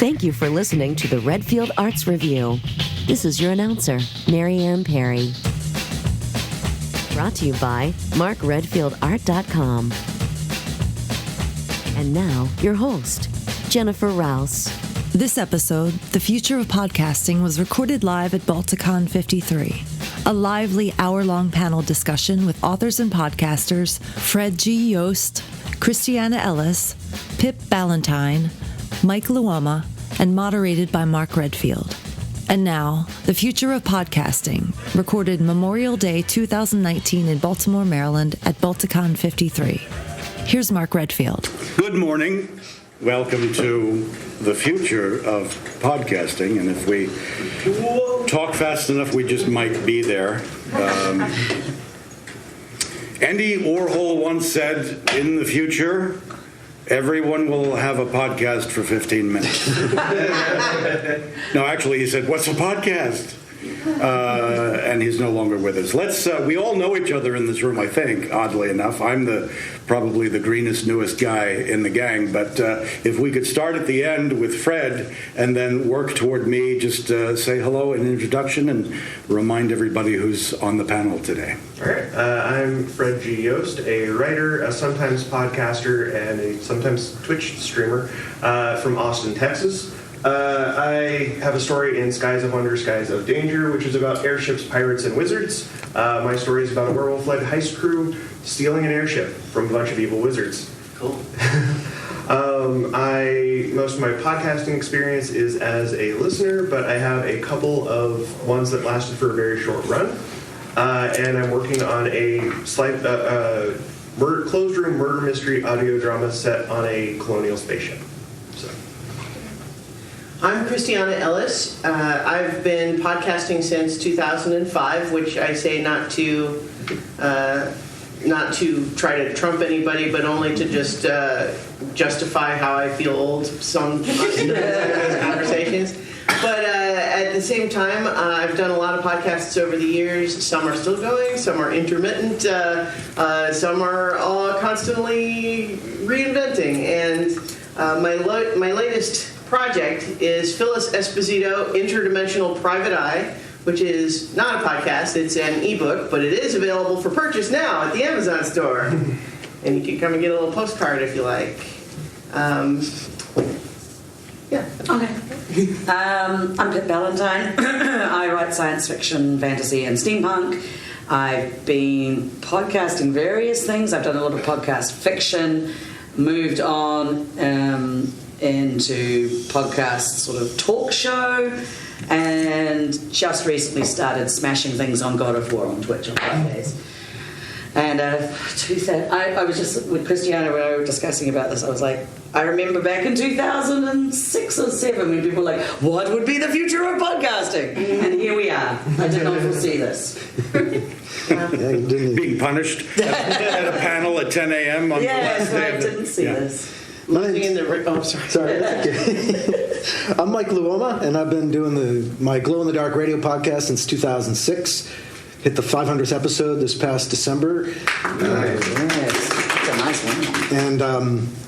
Thank you for listening to the Redfield Arts Review. This is your announcer, Mary Ann Perry. Brought to you by MarkRedfieldArt.com. And now, your host, Jennifer Rouse. This episode, The Future of Podcasting, was recorded live at Balticon 53. A lively hour-long panel discussion with authors and podcasters Fred G. Yost, Christiana Ellis, Pip Ballantine, Mike Luoma, and moderated by Mark Redfield. And now, The Future of Podcasting, recorded Memorial Day 2019 in Baltimore, Maryland at Balticon 53. Here's Mark Redfield. Good morning. Welcome to The Future of Podcasting. And if we talk fast enough, we just might be there. Andy Warhol once said, in the future, everyone will have a podcast for 15 minutes. No, actually, he said, what's a podcast? And he's no longer with us. We all know each other in this room, I think, oddly enough. I'm probably the greenest, newest guy in the gang. But if we could start at the end with Fred and then work toward me, just say hello and introduction and remind everybody who's on the panel today. All right. I'm Fred G. Yost, a writer, a sometimes podcaster, and a sometimes Twitch streamer from Austin, Texas. I have a story in Skies of Wonder, Skies of Danger, which is about airships, pirates, and wizards. My story is about a werewolf-led heist crew stealing an airship from a bunch of evil wizards. Cool. Most of my podcasting experience is as a listener, but I have a couple of ones that lasted for a very short run. And I'm working on a closed-room murder mystery audio drama set on a colonial spaceship. I'm Christiana Ellis. I've been podcasting since 2005, which I say not to try to trump anybody, but only to just justify how I feel old some conversations. But at the same time, I've done a lot of podcasts over the years. Some are still going, some are intermittent, some are all constantly reinventing. And my latest project is Phyllis Esposito, Interdimensional Private Eye, which is not a podcast, it's an ebook, but it is available for purchase now at the Amazon store. And you can come and get a little postcard if you like. Yeah. Okay. I'm Pip Ballantine. I write science fiction, fantasy, and steampunk. I've been podcasting various things. I've done a lot of podcast fiction, moved on into podcast sort of talk show, and just recently started smashing things on God of War on Twitch on Fridays. And I was just with Christiana when we were discussing about this. I was like, I remember back in 2006 or 7 when people were like, what would be the future of podcasting? And here we are. I did not foresee this. Being punished at a panel at 10 a.m. on the last day. I didn't see this. Sorry. I'm Mike Luoma, and I've been doing my Glow in the Dark radio podcast since 2006. Hit the 500th episode this past December. That's a nice one. And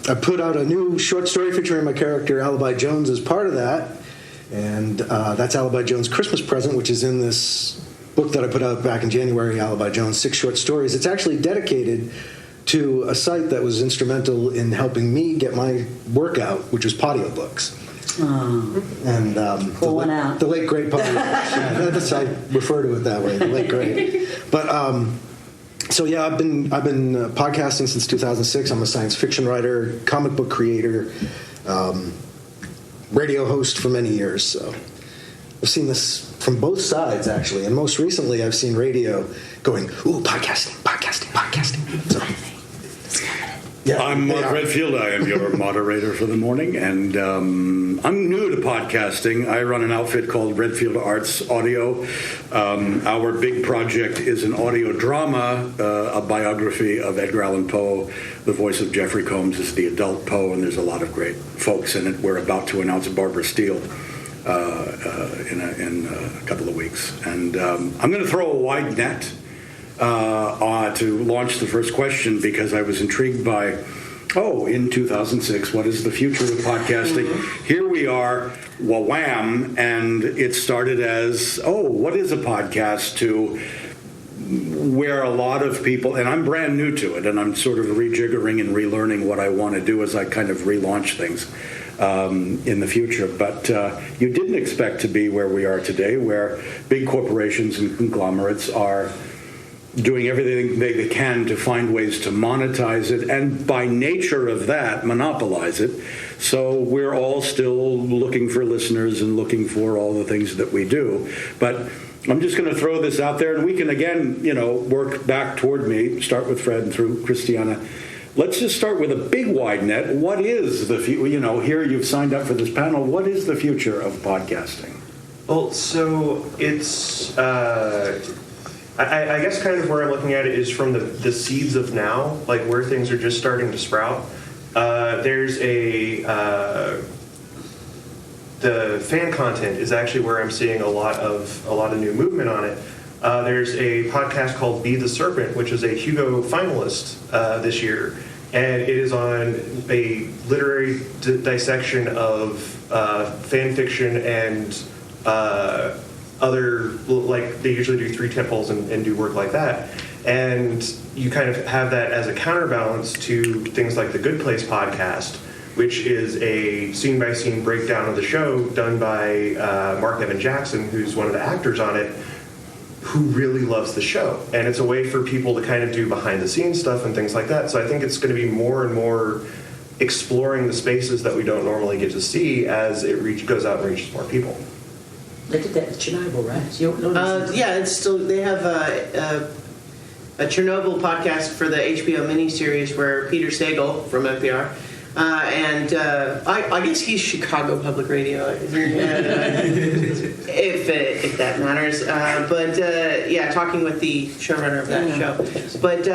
I put out a new short story featuring my character Alibi Jones as part of that. And that's Alibi Jones' Christmas present, which is in this book that I put out back in January, Alibi Jones, 6 short stories. It's actually dedicated to a site that was instrumental in helping me get my work out, which was Podiobooks. Oh. And Pull one out. The late great Podiobooks. I refer to it that way, the late great. But so yeah, I've been podcasting since 2006. I'm a science fiction writer, comic book creator, radio host for many years. So I've seen this from both sides, actually, and most recently I've seen radio going, ooh, podcasting. So, yeah, I'm Mark Redfield. I am your moderator for the morning, and I'm new to podcasting. I run an outfit called Redfield Arts Audio. Our big project is an audio drama, a biography of Edgar Allan Poe. The voice of Jeffrey Combs is the adult Poe, and there's a lot of great folks in it. We're about to announce Barbara Steele in a couple of weeks. And I'm going to throw a wide net to launch the first question, because I was intrigued by oh, in 2006, what is the future of podcasting? Here we are, wham, and it started as, oh, what is a podcast, to where a lot of people, and I'm brand new to it, and I'm sort of rejiggering and relearning what I want to do as I kind of relaunch things in the future. But you didn't expect to be where we are today, where big corporations and conglomerates are doing everything they can to find ways to monetize it, and by nature of that, monopolize it. So we're all still looking for listeners and looking for all the things that we do. But I'm just going to throw this out there, and we can again, work back toward me, start with Fred and through Christiana. Let's just start with a big wide net. What is the here you've signed up for this panel. What is the future of podcasting? Well, so it's, I guess kind of where I'm looking at it is from the seeds of now, like where things are just starting to sprout. There's the fan content is actually where I'm seeing a lot of new movement on it. There's a podcast called Be the Serpent, which is a Hugo finalist this year, and it is on a literary dissection of fan fiction and other, like they usually do 3 temples and do work like that. And you kind of have that as a counterbalance to things like the Good Place podcast, which is a scene-by-scene breakdown of the show done by Mark Evan Jackson, who's one of the actors on it, who really loves the show. And it's a way for people to kind of do behind-the-scenes stuff and things like that. So I think it's going to be more and more exploring the spaces that we don't normally get to see as it goes out and reaches more people. They did that with Chernobyl, right? Yeah, it's still, they have a Chernobyl podcast for the HBO miniseries where Peter Sagal from NPR, I guess he's Chicago Public Radio, if that matters. But talking with the showrunner of that show. But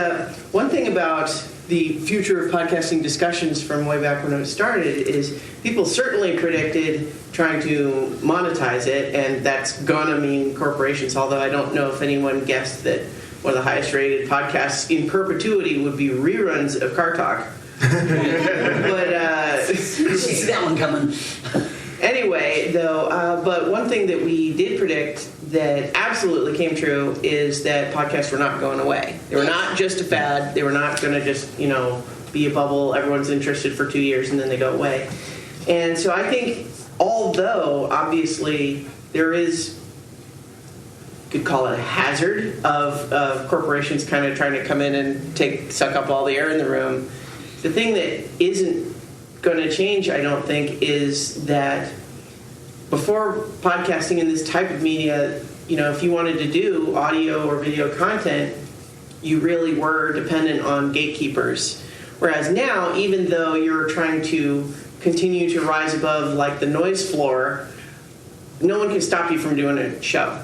one thing about the future of podcasting discussions from way back when it started is people certainly predicted trying to monetize it, and that's gonna mean corporations, although I don't know if anyone guessed that one of the highest rated podcasts in perpetuity would be reruns of Car Talk. You see that one coming. Anyway, though, but one thing that we did predict that absolutely came true is that podcasts were not going away. They were not just a fad. They were not going to just, be a bubble. Everyone's interested for 2 years and then they go away. And so I think, although obviously there is, you could call it a hazard of corporations kind of trying to come in and suck up all the air in the room, the thing that isn't going to change, I don't think, is that before podcasting in this type of media, if you wanted to do audio or video content, you really were dependent on gatekeepers. Whereas now, even though you're trying to continue to rise above like the noise floor, no one can stop you from doing a show.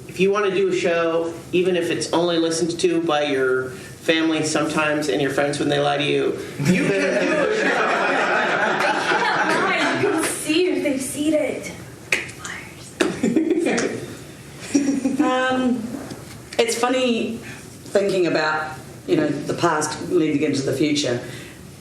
If you want to do a show, even if it's only listened to by your family sometimes and your friends when they lie to you, you can do a show. You can see if they've seen it. It's funny thinking about, the past leading into the future.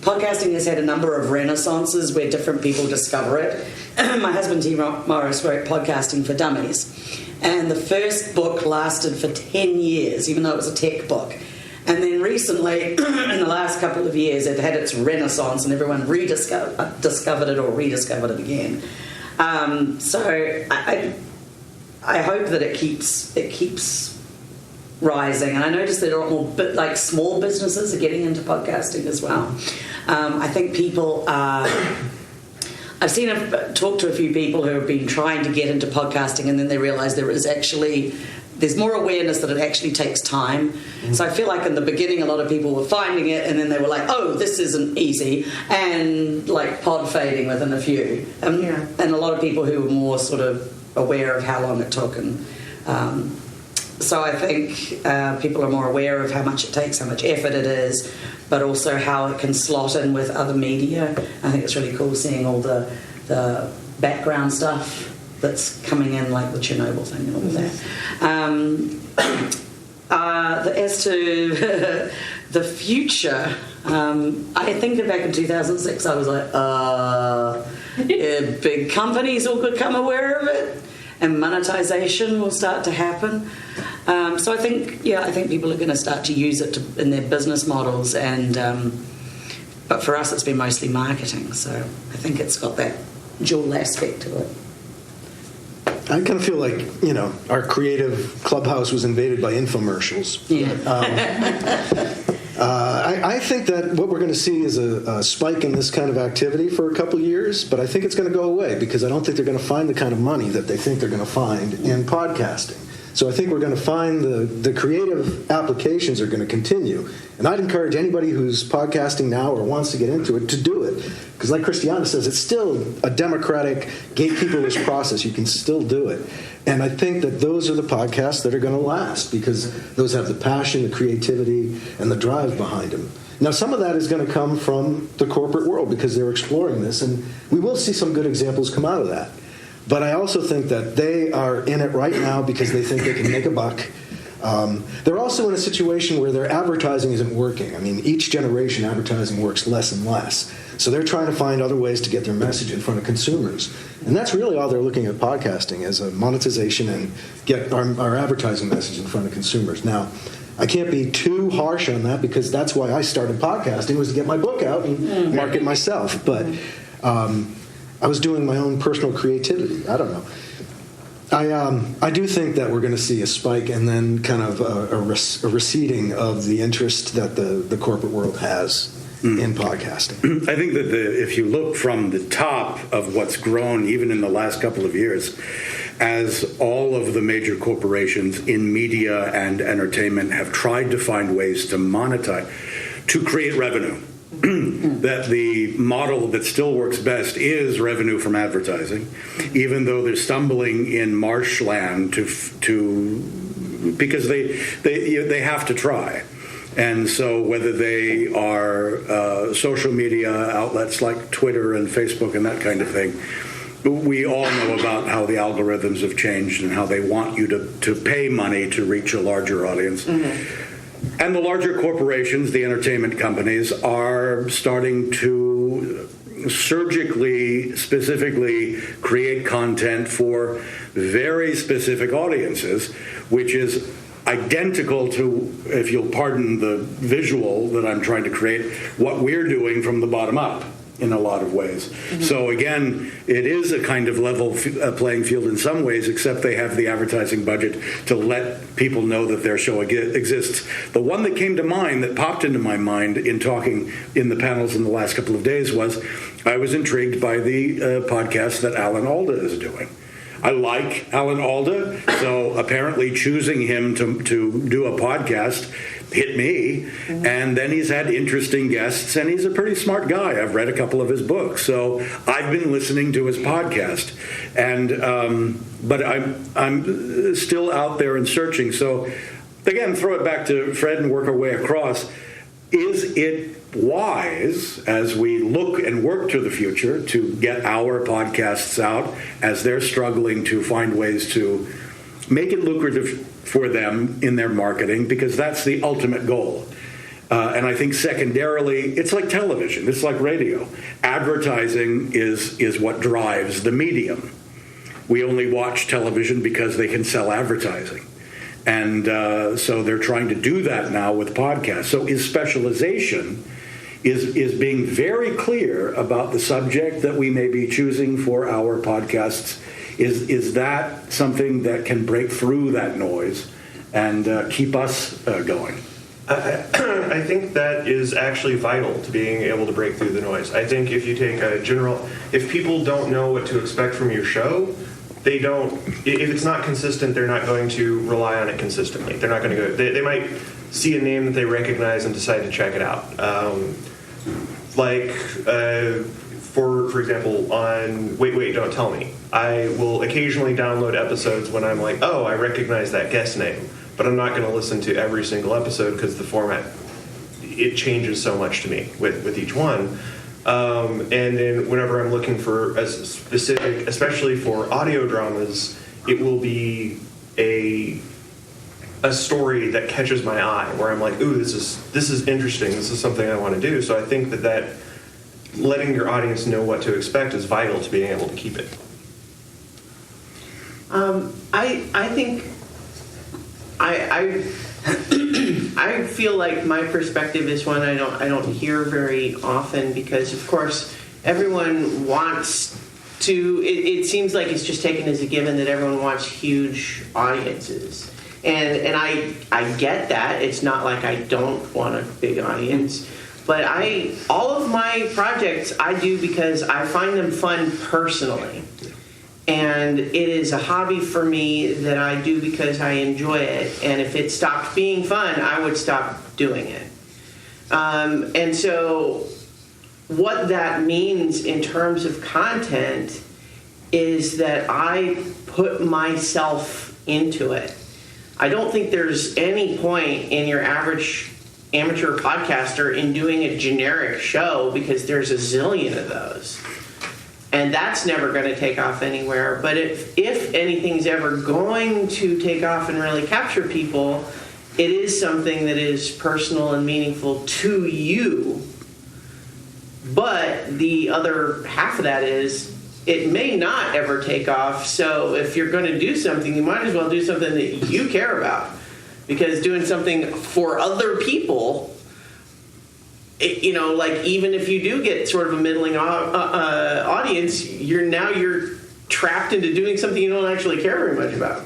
Podcasting has had a number of renaissances where different people discover it. My husband, T. Morris, wrote Podcasting for Dummies. And the first book lasted for 10 years, even though it was a tech book. And then recently, in the last couple of years, it had its renaissance and everyone discovered it or rediscovered it again. So I hope that it keeps rising. And I noticed that a lot more small businesses are getting into podcasting as well. I think people are... I've talked to a few people who have been trying to get into podcasting and then they realise there's more awareness that it actually takes time. Mm-hmm. So I feel like in the beginning a lot of people were finding it and then they were like, oh, this isn't easy, and pod fading within a few. And a lot of people who were more sort of aware of how long it took. And so I think people are more aware of how much it takes, how much effort it is, but also how it can slot in with other media. I think it's really cool seeing all the background stuff that's coming in, like the Chernobyl thing and all that. As to the future, I think back in 2006, I was like, big companies will become aware of it, and monetization will start to happen. So I think people are going to start to use it in their business models, and but for us, it's been mostly marketing. So I think it's got that dual aspect to it. I kind of feel like, our creative clubhouse was invaded by infomercials. Yeah. I think that what we're going to see is a spike in this kind of activity for a couple years, but I think it's going to go away because I don't think they're going to find the kind of money that they think they're going to find in podcasting. So I think we're going to find the creative applications are going to continue. And I'd encourage anybody who's podcasting now or wants to get into it to do it. Because like Christiana says, it's still a democratic, gatekeeperless process. You can still do it. And I think that those are the podcasts that are going to last because those have the passion, the creativity, and the drive behind them. Now, some of that is going to come from the corporate world because they're exploring this. And we will see some good examples come out of that. But I also think that they are in it right now because they think they can make a buck. They're also in a situation where their advertising isn't working. I mean, each generation advertising works less and less. So they're trying to find other ways to get their message in front of consumers. And that's really all they're looking at podcasting as a monetization and get our advertising message in front of consumers. Now, I can't be too harsh on that because that's why I started podcasting was to get my book out and market myself. But I was doing my own personal creativity. I don't know. I do think that we're going to see a spike and then kind of a receding of the interest that the corporate world has in podcasting. I think that if you look from the top of what's grown, even in the last couple of years, as all of the major corporations in media and entertainment have tried to find ways to monetize, to create revenue. That the model that still works best is revenue from advertising, even though they're stumbling in marshland because they have to try. And so whether they are social media outlets like Twitter and Facebook and that kind of thing, we all know about how the algorithms have changed and how they want you to pay money to reach a larger audience. Mm-hmm. And the larger corporations, the entertainment companies, are starting to surgically, specifically create content for very specific audiences, which is identical to, if you'll pardon the visual that I'm trying to create, what we're doing from the bottom up in a lot of ways. Mm-hmm. So again, it is a kind of level playing field in some ways, except they have the advertising budget to let people know that their show exists. The one that came to mind, that popped into my mind in talking in the panels in the last couple of days was, I was intrigued by the podcast that Alan Alda is doing. I like Alan Alda, so apparently choosing him to do a podcast hit me, and then he's had interesting guests, and he's a pretty smart guy. I've read a couple of his books, so I've been listening to his podcast, and but I'm still out there and searching. So again, throw it back to Fred and work our way across. Is it wise, as we look and work to the future, to get our podcasts out as they're struggling to find ways to make it lucrative for them in their marketing, because that's the ultimate goal. And I think secondarily, it's like television, it's like radio. Advertising is what drives the medium. We only watch television because they can sell advertising. And so they're trying to do that now with podcasts. So is specialization is being very clear about the subject that we may be choosing for our podcasts. Is that something that can break through that noise and keep us going? I think that is actually vital to being able to break through the noise. I think if you take if people don't know what to expect from your show, if it's not consistent, they're not going to rely on it consistently. They're not going to go, they might see a name that they recognize and decide to check it out. For example, on Wait, Don't Tell Me, I will occasionally download episodes when I'm like, oh, I recognize that guest name, but I'm not going to listen to every single episode because the format, it changes so much to me with each one. And then whenever I'm looking for a specific, especially for audio dramas, it will be a story that catches my eye, where I'm like, ooh, this is interesting. This is something I want to do. So I think that letting your audience know what to expect is vital to being able to keep it. I think I feel like my perspective is one I don't hear very often, because of course everyone wants to. It seems like it's just taken as a given that everyone wants huge audiences, and I get that. It's not like I don't want a big audience, but all of my projects I do because I find them fun personally. And it is a hobby for me that I do because I enjoy it. And if it stopped being fun, I would stop doing it. And so what that means in terms of content is that I put myself into it. I don't think there's any point in your average amateur podcaster in doing a generic show, because there's a zillion of those. And that's never going to take off anywhere. But if anything's ever going to take off and really capture people, it is something that is personal and meaningful to you. But the other half of that is it may not ever take off. So if you're going to do something, you might as well do something that you care about. Because doing something for other people, like even if you do get sort of a middling audience, you're trapped into doing something you don't actually care very much about.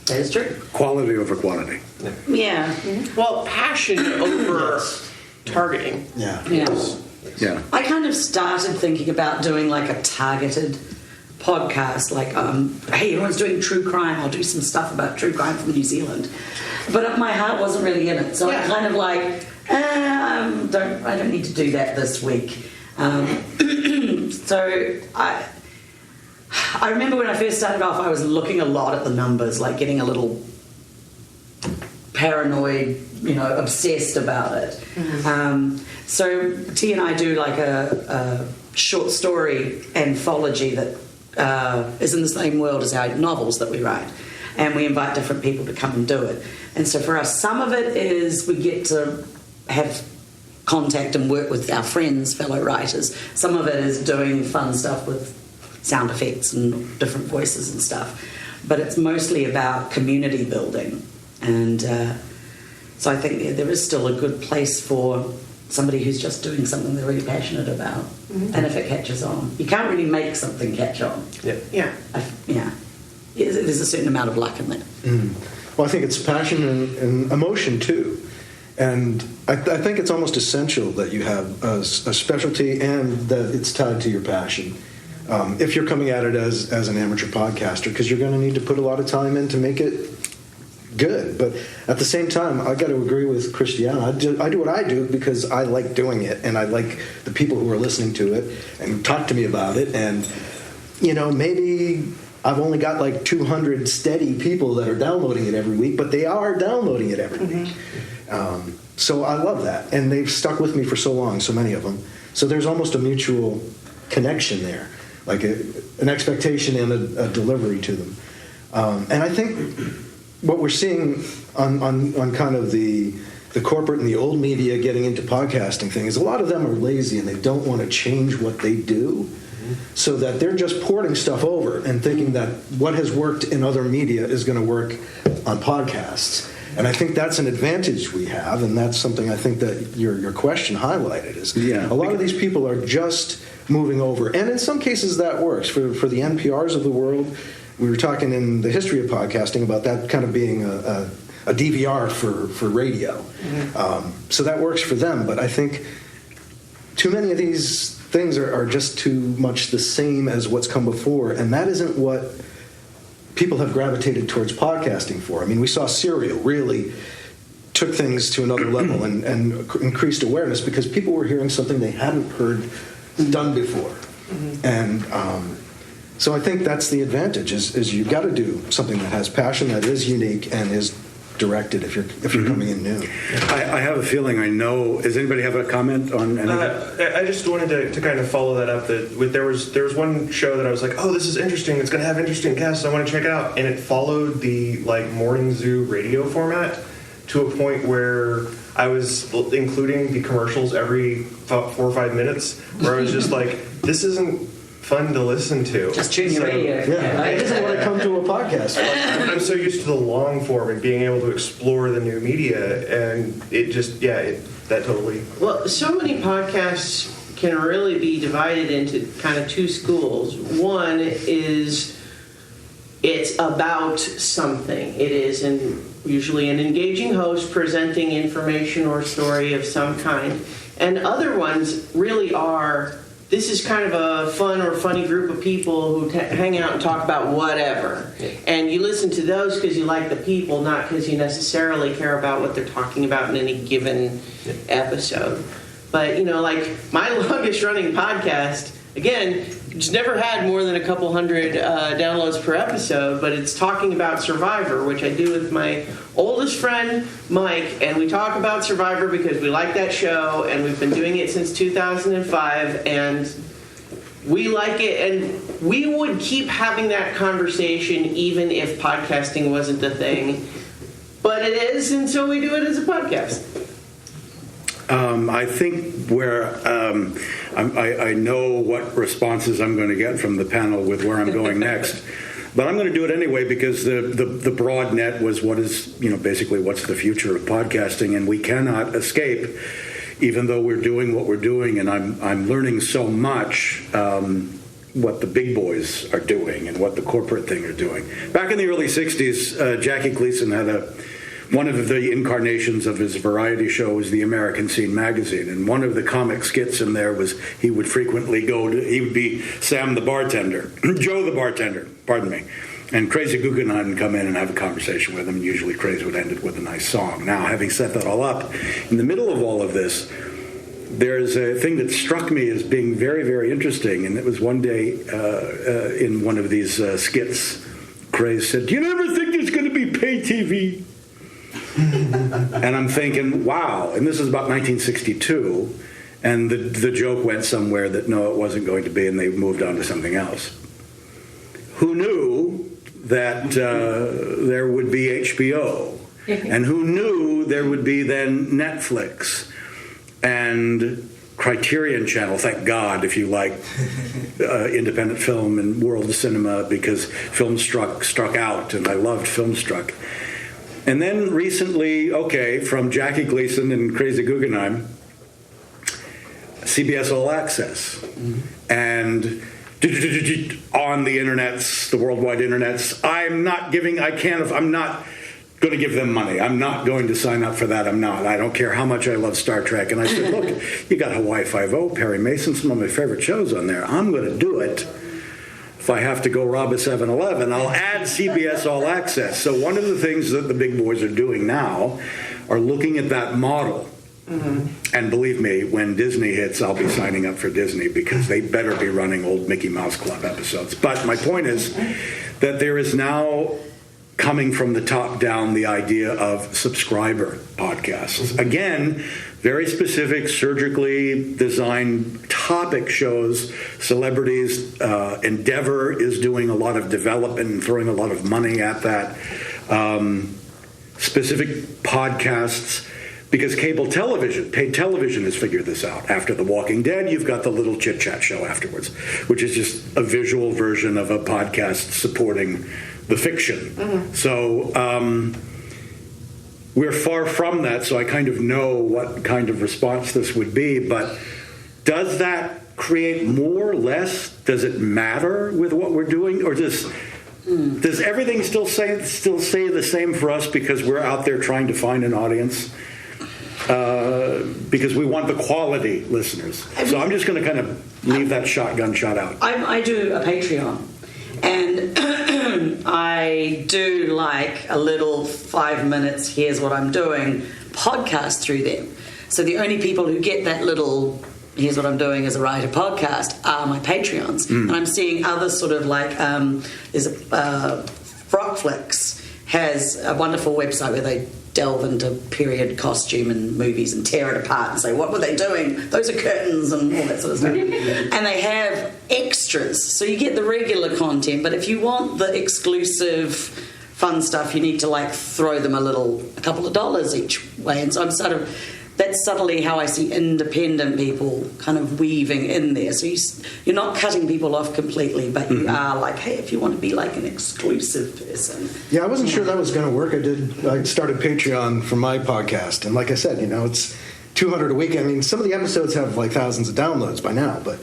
That is true. Quality over quantity. Yeah. Well, passion over targeting. Yeah. Yeah. I kind of started thinking about doing like a targeted podcast, like, hey, everyone's doing true crime, I'll do some stuff about true crime from New Zealand. But my heart wasn't really in it, so I kind of like, I don't need to do that this week. So I remember when I first started off, I was looking a lot at the numbers, like getting a little paranoid, obsessed about it. Mm-hmm. So T and I do like a short story anthology that is in the same world as our novels that we write, and we invite different people to come and do it. And so for us, some of it is we get to have contact and work with our friends, fellow writers. Some of it is doing fun stuff with sound effects and different voices and stuff. But it's mostly about community building. And so I think there is still a good place for somebody who's just doing something they're really passionate about. Mm-hmm. And if it catches on. You can't really make something catch on. Yeah. There's a certain amount of luck in that. Mm. Well, I think it's passion and emotion, too. And I think it's almost essential that you have a specialty and that it's tied to your passion. If you're coming at it as an amateur podcaster, because you're going to need to put a lot of time in to make it good. But at the same time, I got to agree with Christiana. I do what I do because I like doing it, and I like the people who are listening to it and talk to me about it. And, maybe I've only got like 200 steady people that are downloading it every week, but they are downloading it every week. So I love that. And they've stuck with me for so long, so many of them. So there's almost a mutual connection there, like an expectation and a delivery to them. And I think what we're seeing on kind of the corporate and the old media getting into podcasting thing is a lot of them are lazy and they don't want to change what they do, so that they're just porting stuff over and thinking that what has worked in other media is going to work on podcasts. And I think that's an advantage we have, and that's something I think that your question highlighted is a lot of these people are just moving over. And in some cases that works. For the NPRs of the world, we were talking in the history of podcasting about that kind of being a DVR for radio. Mm-hmm. So that works for them. But I think too many of these things are just too much the same as what's come before, and that isn't what people have gravitated towards podcasting for. I mean, we saw Serial really took things to another level and increased awareness because people were hearing something they hadn't heard done before. Mm-hmm. And so I think that's the advantage is you've got to do something that has passion, that is unique, and is directed if you're coming in new. I have a feeling I know. Does anybody have a comment on anything? I just wanted to kind of follow that up. There was one show that I was like, oh, this is interesting. It's going to have interesting guests. I want to check it out. And it followed the morning zoo radio format to a point where I was including the commercials every 4 or 5 minutes, where I was just like, this isn't fun to listen to. Just tune your radio. Yeah, I just want to come to a podcast. I'm so used to the long form and being able to explore the new media, and it just, that totally. Well, so many podcasts can really be divided into kind of two schools. One is it's about something. It is usually an engaging host presenting information or story of some kind. And other ones really are, this is kind of a fun or funny group of people who hang out and talk about whatever. And you listen to those because you like the people, not because you necessarily care about what they're talking about in any given episode. But, my longest running podcast, again, it's never had more than a couple hundred downloads per episode, but it's talking about Survivor, which I do with my oldest friend, Mike, and we talk about Survivor because we like that show, and we've been doing it since 2005, and we like it, and we would keep having that conversation even if podcasting wasn't the thing, but it is, and so we do it as a podcast. I think where I know what responses I'm going to get from the panel with where I'm going next, but I'm going to do it anyway because the broad net was what is basically what's the future of podcasting, and we cannot escape, even though we're doing what we're doing, and I'm learning so much. What the big boys are doing and what the corporate thing are doing. Back in the early '60s, Jackie Gleason had one of the incarnations of his variety show was the American Scene magazine, and one of the comic skits in there was he would frequently he would be Sam the bartender, Joe the bartender, pardon me, and Crazy Guggenheim would come in and have a conversation with him, and usually Crazy would end it with a nice song. Now, having set that all up, in the middle of all of this, there's a thing that struck me as being very, very interesting, and it was one day in one of these skits, Crazy said, "Do you ever think there's going to be pay TV?" And I'm thinking, wow, and this is about 1962, and the joke went somewhere that no, it wasn't going to be, and they moved on to something else. Who knew that there would be HBO, and who knew there would be then Netflix and Criterion Channel, thank God, if you like independent film and world cinema, because Filmstruck out, and I loved Filmstruck. And then recently, from Jackie Gleason and Crazy Guggenheim, CBS All Access. And on the internets, the worldwide internets, I'm not going to give them money. I'm not going to sign up for that. I'm not. I don't care how much I love Star Trek. And I said, look, you got Hawaii Five-0, Perry Mason, some of my favorite shows on there. I'm going to do it. If I have to go rob a 7-Eleven, I'll add CBS All Access. So one of the things that the big boys are doing now are looking at that model. Mm-hmm. And believe me, when Disney hits, I'll be signing up for Disney because they better be running old Mickey Mouse Club episodes. But my point is that there is now coming from the top down the idea of subscriber podcasts. Again, very specific, surgically designed topic shows. Celebrities, Endeavor is doing a lot of development and throwing a lot of money at that. Specific podcasts, because cable television, paid television has figured this out. After The Walking Dead, you've got the little chit-chat show afterwards, which is just a visual version of a podcast supporting the fiction. Mm-hmm. So we're far from that, so I kind of know what kind of response this would be, but does that create more, less? Does it matter with what we're doing? Or does everything still say the same for us because we're out there trying to find an audience? Because we want the quality listeners. So I'm just going to kind of leave that shotgun shot out. I do a Patreon, and I do like a little 5 minutes, here's what I'm doing, podcast through them. So the only people who get that little, here's what I'm doing as a writer podcast, are my Patreons. And I'm seeing other sort of like, there's Frockflix, has a wonderful website where they delve into period costume and movies and tear it apart and say, what were they doing? Those are curtains and all that sort of stuff. And they have extras. So you get the regular content, but if you want the exclusive fun stuff, you need to like throw them a couple of dollars each way. And so that's subtly how I see independent people kind of weaving in there. So you're not cutting people off completely, but you are like, hey, if you want to be like an exclusive person. Yeah, I wasn't sure that was going to work. I started Patreon for my podcast, and like I said, it's $200 a week. I mean, some of the episodes have like thousands of downloads by now, but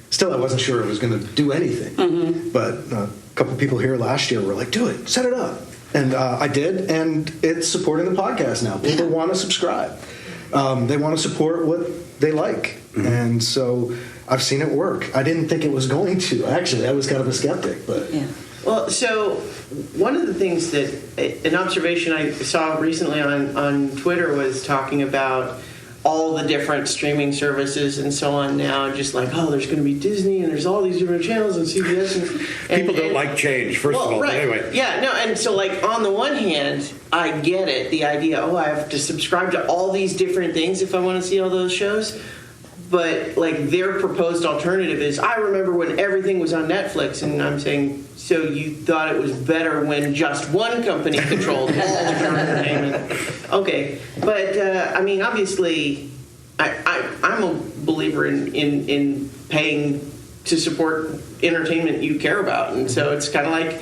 still, I wasn't sure it was going to do anything. But a couple people here last year were like, do it, set it up. And I did, and it's supporting the podcast now. People want to subscribe. They want to support what they like. And so I've seen it work. I didn't think it was going to. Actually, I was kind of a skeptic. But Well, so one of the things that, an observation I saw recently on Twitter was talking about all the different streaming services and so on now, just like, there's going to be Disney and there's all these different channels and CBS. And people don't like change, first of all. Right. But anyway. Yeah, no, and so like on the one hand, I get it, the idea, I have to subscribe to all these different things if I want to see all those shows. But like their proposed alternative is, I remember when everything was on Netflix, and I'm saying, so you thought it was better when just one company controlled all of your entertainment? Okay, but I mean, obviously, I'm a believer in paying to support entertainment you care about, and so it's kind of like,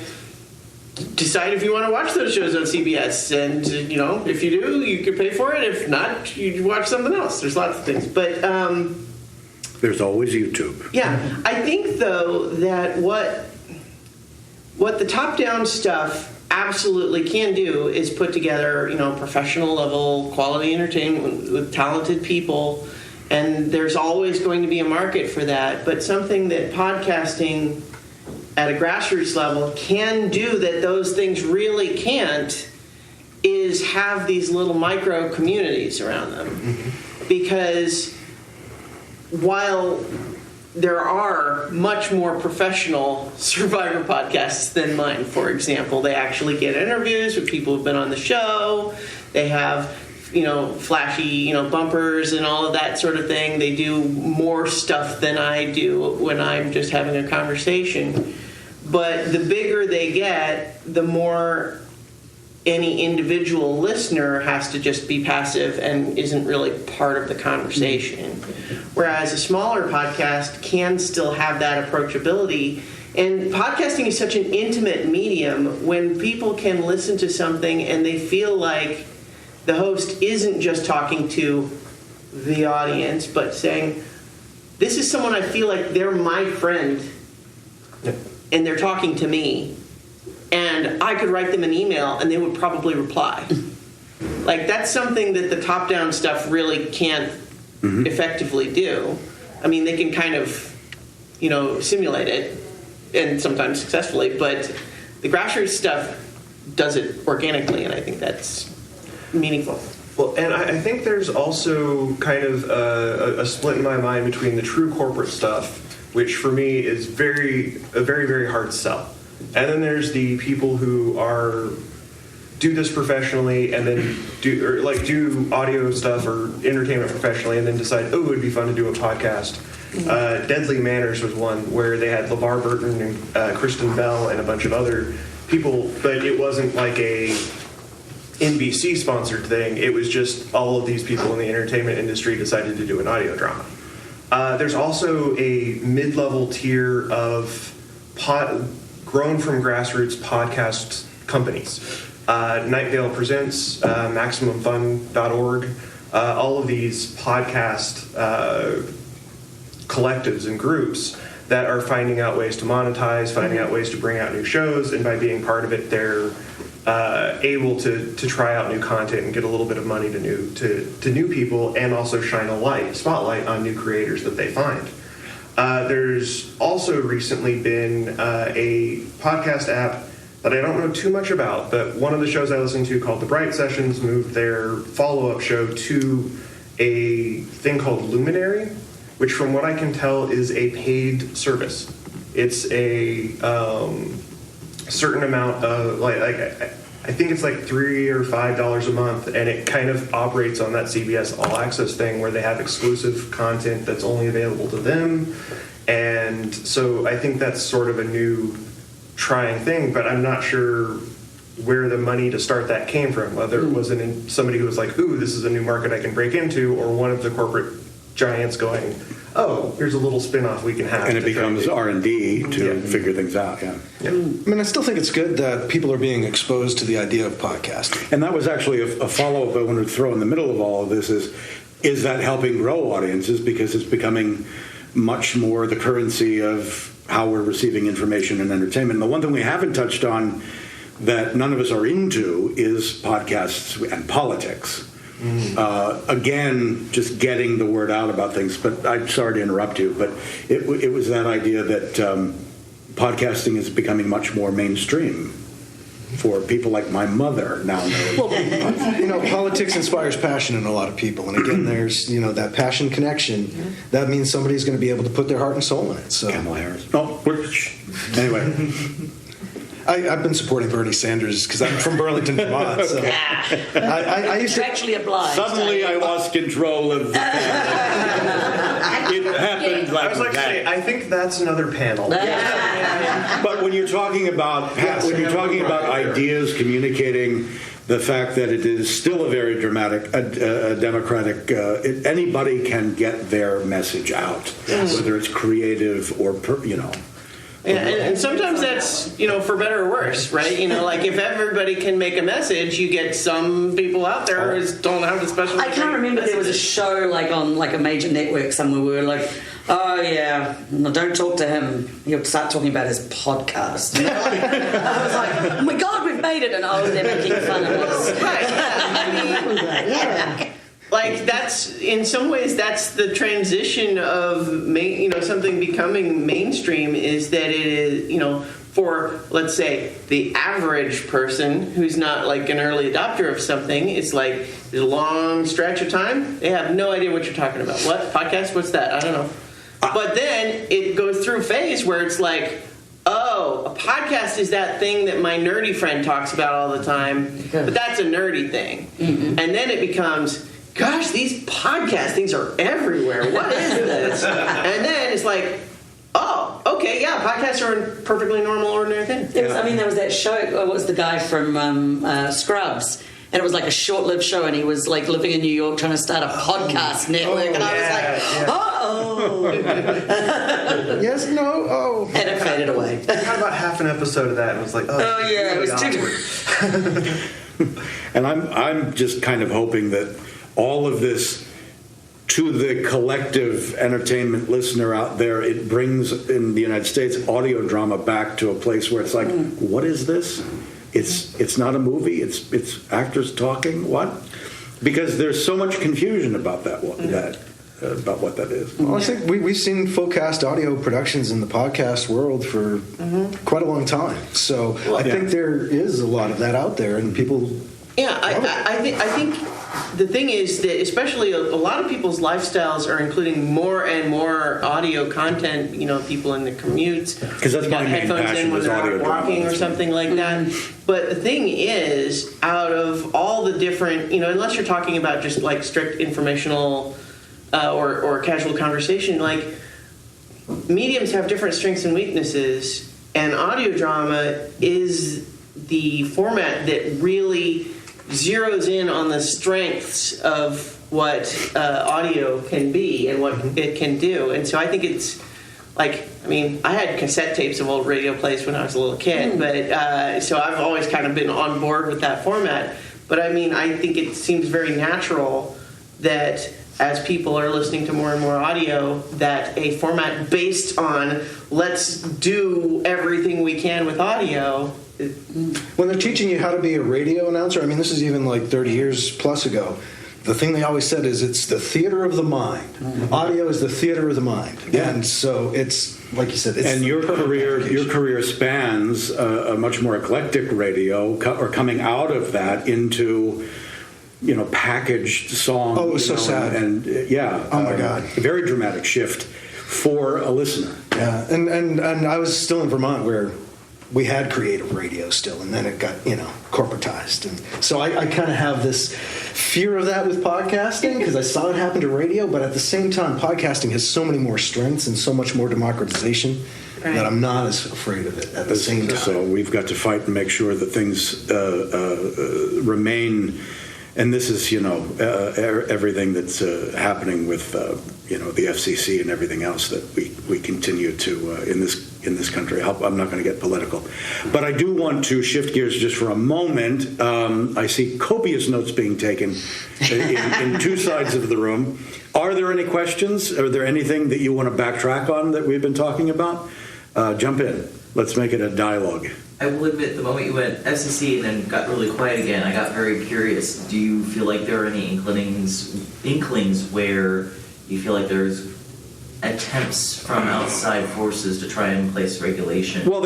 decide if you want to watch those shows on CBS, and if you do, you can pay for it. If not, you watch something else. There's lots of things, but there's always YouTube. Yeah, I think though that what the top-down stuff absolutely can do is put together, professional level quality entertainment with talented people, and there's always going to be a market for that. But something that podcasting at a grassroots level can do that those things really can't is have these little micro communities around them. Because while there are much more professional Survivor podcasts than mine, for example, they actually get interviews with people who've been on the show. They have, flashy, bumpers and all of that sort of thing. They do more stuff than I do when I'm just having a conversation. But the bigger they get, the more any individual listener has to just be passive and isn't really part of the conversation. Whereas a smaller podcast can still have that approachability. And podcasting is such an intimate medium. When people can listen to something and they feel like the host isn't just talking to the audience, but saying, this is someone I feel like they're my friend, and they're talking to me, and I could write them an email and they would probably reply. Like, that's something that the top-down stuff really can't effectively do. I mean, they can kind of, simulate it, and sometimes successfully, but the grassroots stuff does it organically, and I think that's meaningful. Well, and I think there's also kind of a split in my mind between the true corporate stuff, which for me is a very, very hard sell. And then there's the people who do this professionally and then do audio stuff or entertainment professionally and then decide, it would be fun to do a podcast. Deadly Manners was one where they had LeVar Burton and Kristen Bell and a bunch of other people, but it wasn't like a NBC sponsored thing. It was just all of these people in the entertainment industry decided to do an audio drama. There's also a mid-level tier of grown from grassroots podcast companies. Night Vale Presents, MaximumFun.org, all of these podcast collectives and groups that are finding out ways to monetize, finding out ways to bring out new shows, and by being part of it, they're able to try out new content and get a little bit of money to new people, and also shine a spotlight on new creators that they find. There's also recently been a podcast app that I don't know too much about, but one of the shows I listen to called The Bright Sessions moved their follow-up show to a thing called Luminary, which from what I can tell is a paid service. It's a certain amount of I think it's like $3 or $5 a month, and it kind of operates on that CBS All Access thing where they have exclusive content that's only available to them. And so I think that's sort of a new trying thing, but I'm not sure where the money to start that came from, whether it was somebody who was like, ooh, this is a new market I can break into, or one of the corporate giants going, oh, here's a little spin-off we can have. And it becomes R&D to figure things out, yeah. I mean, I still think it's good that people are being exposed to the idea of podcasting. And that was actually a follow-up I wanted to throw in the middle of all of this is that helping grow audiences, because it's becoming much more the currency of how we're receiving information and entertainment. And the one thing we haven't touched on that none of us are into is podcasts and politics. Again, just getting the word out about things. But I'm sorry to interrupt you, but it was that idea that podcasting is becoming much more mainstream for people like my mother now. Well, politics inspires passion in a lot of people, and again, there's that passion connection. That means somebody's going to be able to put their heart and soul in it. So, Kamala Harris. Anyway. I've been supporting Bernie Sanders because I'm from Burlington, Vermont. So I used to actually obliged. Suddenly, I lost control of the panel. It happened like I was like that. say, I think that's another panel. But when you're talking about ideas, communicating the fact that it is still a very democratic, anybody can get their message out, whether it's creative or And sometimes that's, for better or worse, right? Like if everybody can make a message, you get some people out there who don't have the special. I can't remember there was a show on a major network somewhere where we were like, oh yeah, no, don't talk to him. He'll start talking about his podcast. I was like, oh my God, we've made it, and they're making fun of us. Right. Like that's in some ways that's the transition of something becoming mainstream, is that it is for, let's say, the average person who's not like an early adopter of something, it's like there's a long stretch of time they have no idea what you're talking about. What podcast? What's that? I don't know. But then it goes through a phase where it's like, oh, a podcast is that thing that my nerdy friend talks about all the time, but that's a nerdy thing. Mm-hmm. And then it becomes, gosh, these podcast things are everywhere. What is this? And then it's like, oh, okay, yeah, podcasts are a perfectly normal, ordinary thing. There was that show, what was the guy from Scrubs? And it was like a short-lived show, and he was like living in New York trying to start a podcast network, and I was like, uh-oh. Yes, no, oh. And it faded away. I got about half an episode of that, and was like, oh yeah, it was too. And I'm just kind of hoping that all of this, to the collective entertainment listener out there, it brings, in the United States, audio drama back to a place where it's like, what is this? It's not a movie. It's actors talking. What? Because there's so much confusion about that about what that is. Well, I think we've seen full cast audio productions in the podcast world for quite a long time. So I think there is a lot of that out there, and people. Yeah, I think the thing is that especially a lot of people's lifestyles are including more and more audio content. People in the commutes, because that's my main passion, when is they're audio walking or something like that. But the thing is, out of all the different, unless you're talking about just like strict informational or casual conversation, like mediums have different strengths and weaknesses, and audio drama is the format that really zeroes in on the strengths of what audio can be and what it can do. And so I think it's like, I had cassette tapes of old radio plays when I was a little kid, but so I've always kind of been on board with that format. But I think it seems very natural that as people are listening to more and more audio, that a format based on let's do everything we can with audio. When they're teaching you how to be a radio announcer, this is even like 30 years plus ago, the thing they always said is it's the theater of the mind. Mm-hmm. Audio is the theater of the mind. Yeah. And so it's, like you said, it's... And your career spans a much more eclectic radio, or coming out of that into... packaged song. Oh, it was so sad. And oh my God, a very dramatic shift for a listener. Yeah, and I was still in Vermont where we had creative radio still, and then it got, corporatized. And so I kind of have this fear of that with podcasting because I saw it happen to radio, but at the same time, podcasting has so many more strengths and so much more democratization that I'm not as afraid of it at the same time. So we've got to fight and make sure that things remain. And this is, everything that's happening with, the FCC and everything else that we continue to in this country. I'm not going to get political, but I do want to shift gears just for a moment. I see copious notes being taken in two sides of the room. Are there any questions? Are there anything that you want to backtrack on that we've been talking about? Jump in. Let's make it a dialogue. I will admit, the moment you went FCC and then got really quiet again, I got very curious. Do you feel like there are any inklings where you feel like there's attempts from outside forces to try and place regulation? Well,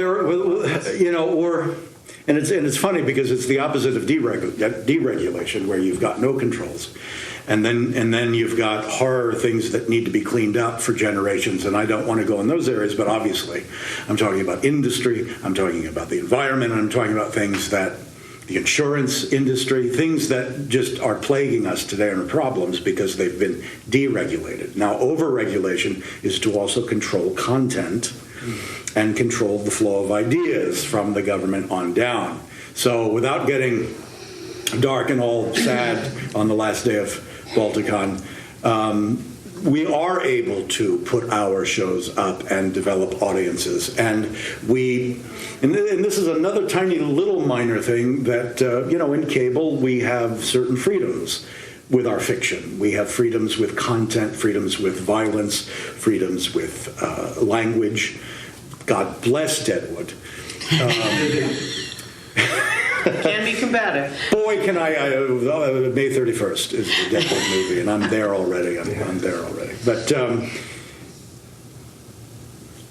and it's funny because it's the opposite of deregulation, where you've got no controls. And then you've got horror things that need to be cleaned up for generations, and I don't want to go in those areas, but obviously I'm talking about industry, I'm talking about the environment, I'm talking about things that the insurance industry, things that just are plaguing us today and are problems because they've been deregulated. Now, over-regulation is to also control content and control the flow of ideas from the government on down. So without getting dark and all sad on the last day of Balticon, we are able to put our shows up and develop audiences, and this is another tiny little minor thing that in cable we have certain freedoms with our fiction. We have freedoms with content, freedoms with violence, freedoms with language. God bless Deadwood. Can be combative. Boy, can I! May 31st is the Deadwood movie, and I'm there already. I'm there already. But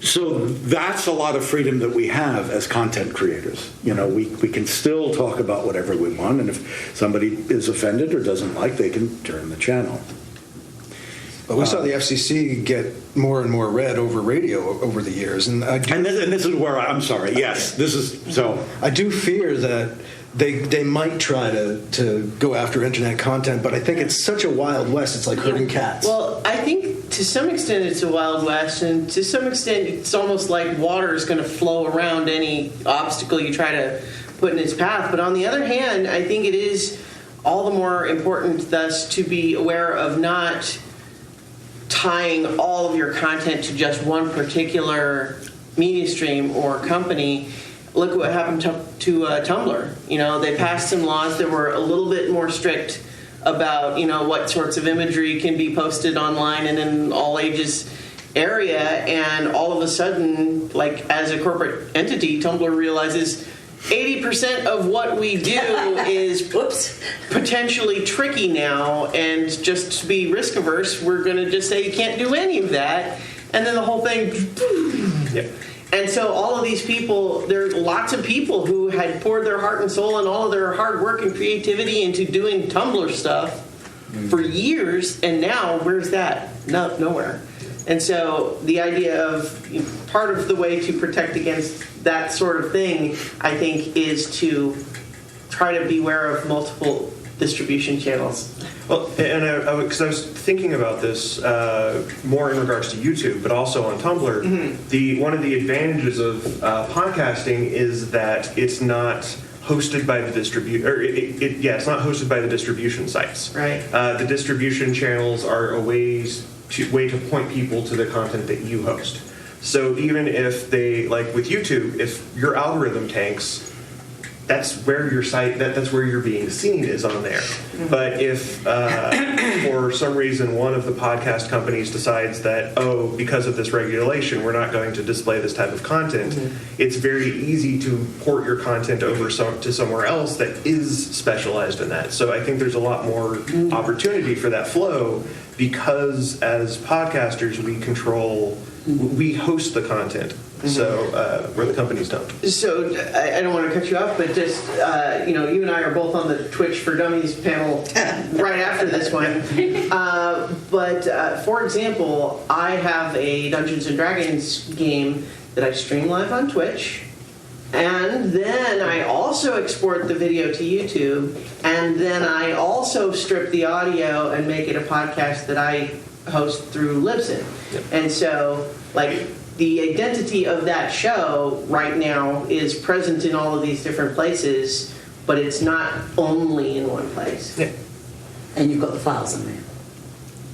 so that's a lot of freedom that we have as content creators. We can still talk about whatever we want, and if somebody is offended or doesn't like, they can turn the channel. But we saw the FCC get more and more red over radio over the years, and this is where I'm sorry. Yes, this is so. I do fear that they might try to go after internet content, but I think it's such a wild west. It's like herding cats. Well, I think to some extent it's a wild west, and to some extent it's almost like water is going to flow around any obstacle you try to put in its path. But on the other hand, I think it is all the more important thus to be aware of not tying all of your content to just one particular media stream or company. Look what happened to Tumblr. They passed some laws that were a little bit more strict about, what sorts of imagery can be posted online and in all ages area. And all of a sudden, like as a corporate entity, Tumblr realizes 80% of what we do is potentially tricky now, and just to be risk averse, we're going to just say you can't do any of that, and then the whole thing. Yep. And so all of these people, there are lots of people who had poured their heart and soul and all of their hard work and creativity into doing Tumblr stuff for years, and now where's that? Nowhere. And so the idea of part of the way to protect against that sort of thing, I think, is to try to beware of multiple distribution channels. Well, and because I was thinking about this more in regards to YouTube, but also on Tumblr, Mm-hmm. One of the advantages of podcasting is that it's not hosted by the it's not hosted by the distribution sites. Right. The distribution channels are a way to point people to the content that you host. So even if they, like with YouTube, if your algorithm tanks, that's where your site, that's where you're being seen, is on there. Mm-hmm. But if for some reason one of the podcast companies decides that, because of this regulation, we're not going to display this type of content, it's very easy to port your content over to somewhere else that is specialized in that. So I think there's a lot more opportunity for that flow, because as podcasters, we host the content. So where the companies don't. So I don't want to cut you off, but just you and I are both on the Twitch for Dummies panel right after this one. But for example, I have a Dungeons and Dragons game that I stream live on Twitch, And then I also export the video to YouTube, and then I also strip the audio and make it a podcast that I host through Libsyn. And so, like, the identity of that show right now is present in all of these different places, but it's not only in one place. And you've got the files in there.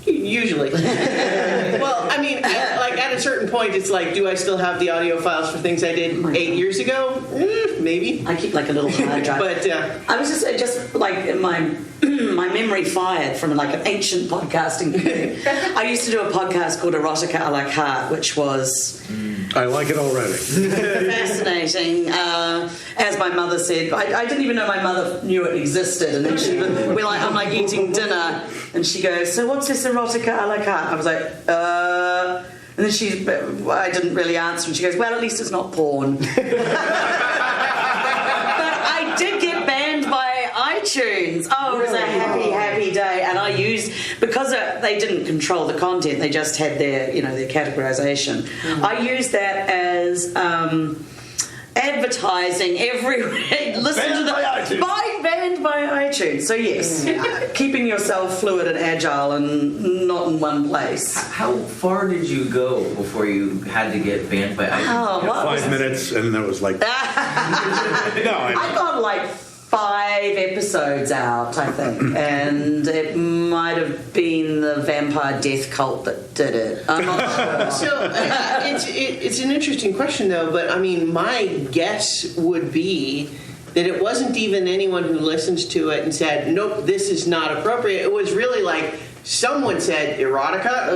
Usually. Well, I mean, like at a certain point, it's like, do I still have the audio files for things I did 8 years ago? Maybe. I keep like a little hard drive. But I was just like my memory fired from like an ancient podcasting period. I used to do a podcast called Erotica a la carte, which was I like it already. fascinating. As my mother said, I didn't even know my mother knew it existed. And then I'm like eating dinner, and she goes, "So what's this Erotica a la carte?" I was like, And then I didn't really answer, and she goes, "Well, at least it's not porn." But I did get banned by iTunes. Oh, it was a happy day. And I used, because they didn't control the content, they just had their categorization. I used that as advertising everywhere. Listen to the banned by iTunes. So yes, keeping yourself fluid and agile and not in one place. How far did you go before you had to get banned by iTunes? 5 minutes, and then it was like... I got like 5 episodes out, I think, and it might have been the vampire death cult that did it. I'm not sure. So it's an interesting question, though. But I mean, my guess would be that it wasn't even anyone who listened to it and said, "Nope, this is not appropriate." It was really like someone said, "Erotica."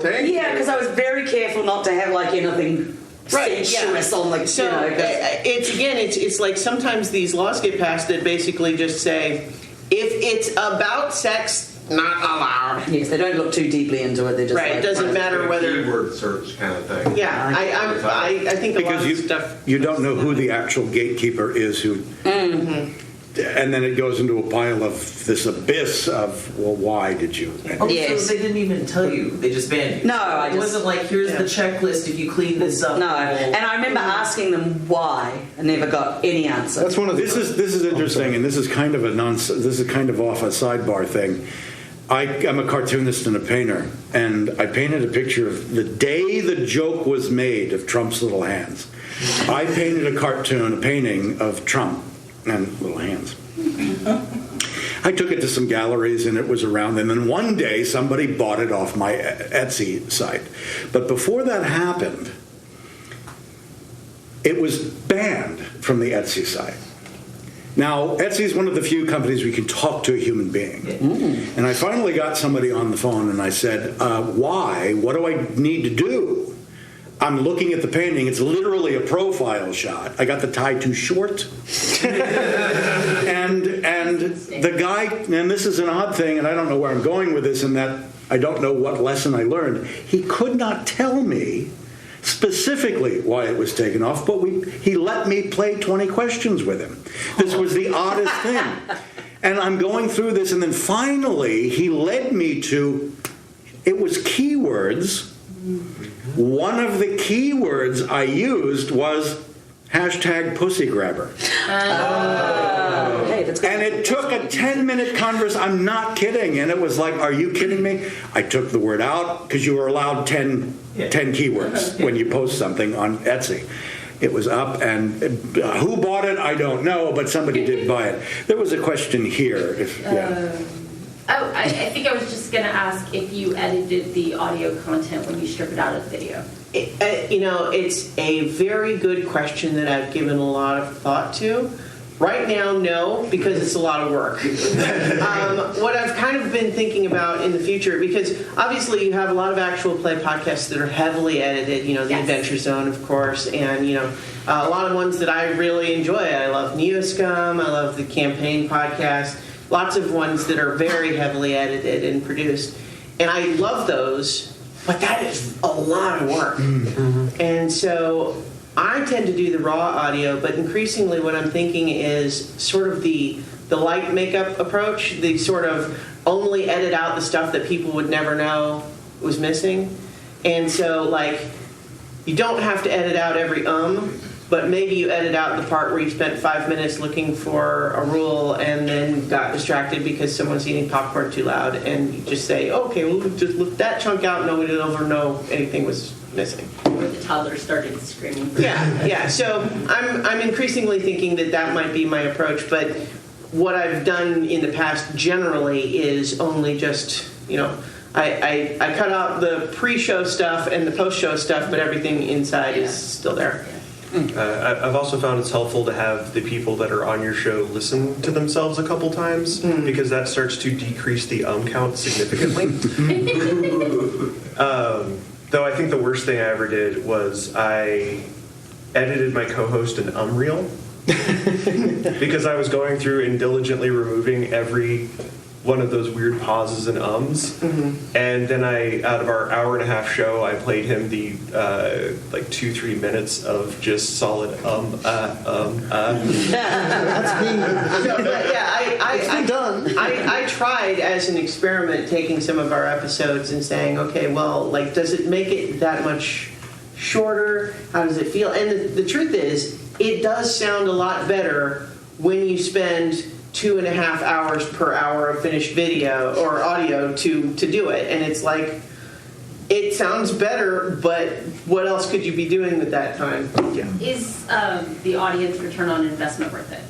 Thank you. Yeah, because I was very careful not to have like anything. Sensuous on like it's like sometimes these laws get passed that basically just say if it's about sex, not allowed. Yes, they don't look too deeply into it. They just it doesn't matter whether keyword search kind of thing. Yeah, I think because a lot of stuff you don't know who the actual gatekeeper is who. And then it goes into a pile of this abyss of, well, why did you? So they didn't even tell you. They just banned you. No, it wasn't like, here's the checklist if you clean this up. No, and I remember asking them why and never got any answer. That's one of this is interesting, and this is kind of this is kind of off a sidebar thing. I'm a cartoonist and a painter, and I painted a picture of the day the joke was made of Trump's little hands. I painted a painting of Trump and little hands. I took it to some galleries and it was around, and then one day somebody bought it off my Etsy site. But before that happened, it was banned from the Etsy site. Now, Etsy is one of the few companies where you can talk to a human being. And I finally got somebody on the phone and I said, why? What do I need to do? I'm looking at the painting. It's literally a profile shot. I got the tie too short. and the guy, and this is an odd thing, and I don't know where I'm going with this, in that I don't know what lesson I learned. He could not tell me specifically why it was taken off, but he let me play 20 questions with him. This was the oddest thing. And I'm going through this, and then finally he led me to, it was keywords. One of the keywords I used was #pussygrabber. And it took a 10-minute conversation. I'm not kidding. And it was like, are you kidding me? I took the word out because you were allowed 10 keywords when you post something on Etsy. It was up, and who bought it, I don't know, but somebody did buy it. There was a question here. I think I was just going to ask if you edited the audio content when you strip it out of the video. It's a very good question that I've given a lot of thought to. Right now, no, because it's a lot of work. What I've kind of been thinking about in the future, because obviously you have a lot of actual play podcasts that are heavily edited, the Adventure Zone, of course, and, a lot of ones that I really enjoy. I love Neoscum, I love the Campaign podcast, lots of ones that are very heavily edited and produced. And I love those, but that is a lot of work. And so I tend to do the raw audio, but increasingly what I'm thinking is sort of the light makeup approach, the sort of only edit out the stuff that people would never know was missing. And so, like, you don't have to edit out every but maybe you edit out the part where you spent 5 minutes looking for a rule and then got distracted because someone's eating popcorn too loud, and you just say, okay, we'll just look that chunk out, nobody will ever know anything was missing. Or the toddler started screaming. Yeah. So I'm increasingly thinking that might be my approach, but what I've done in the past generally is only just, I cut out the pre-show stuff and the post-show stuff, but everything inside is still there. I've also found it's helpful to have the people that are on your show listen to themselves a couple times, because that starts to decrease the count significantly. Though I think the worst thing I ever did was I edited my co-host an reel because I was going through and diligently removing every one of those weird pauses and ums, and then out of our hour and a half show, I played him the 2-3 minutes of just solid That's me. I done. I tried as an experiment taking some of our episodes and saying, okay, well, does it make it that much shorter? How does it feel? And the truth is, it does sound a lot better when you spend 2.5 hours per hour of finished video or audio to do it. And it's like, it sounds better, but what else could you be doing with that time? Yeah. Is the audience return on investment worth it?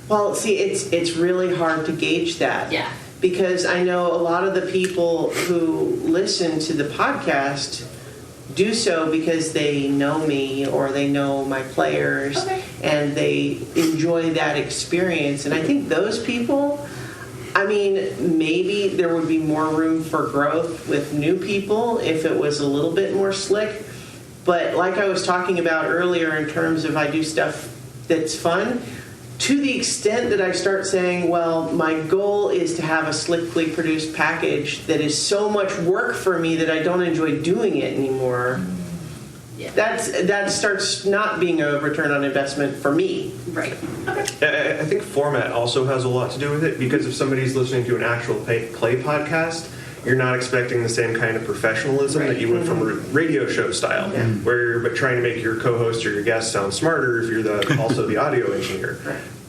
Well, see, it's really hard to gauge that. Yeah. Because I know a lot of the people who listen to the podcast do so because they know me or they know my players, okay, and they enjoy that experience. And I think those people, maybe there would be more room for growth with new people if it was a little bit more slick. But like I was talking about earlier, in terms of I do stuff that's fun, to the extent that I start saying, well, my goal is to have a slickly produced package that is so much work for me that I don't enjoy doing it anymore, yeah, that starts not being a return on investment for me. Right. Okay. I think format also has a lot to do with it, because if somebody's listening to an actual play podcast, you're not expecting the same kind of professionalism that you would from a radio show style, where you're trying to make your co-host or your guest sound smarter if you're also the audio engineer.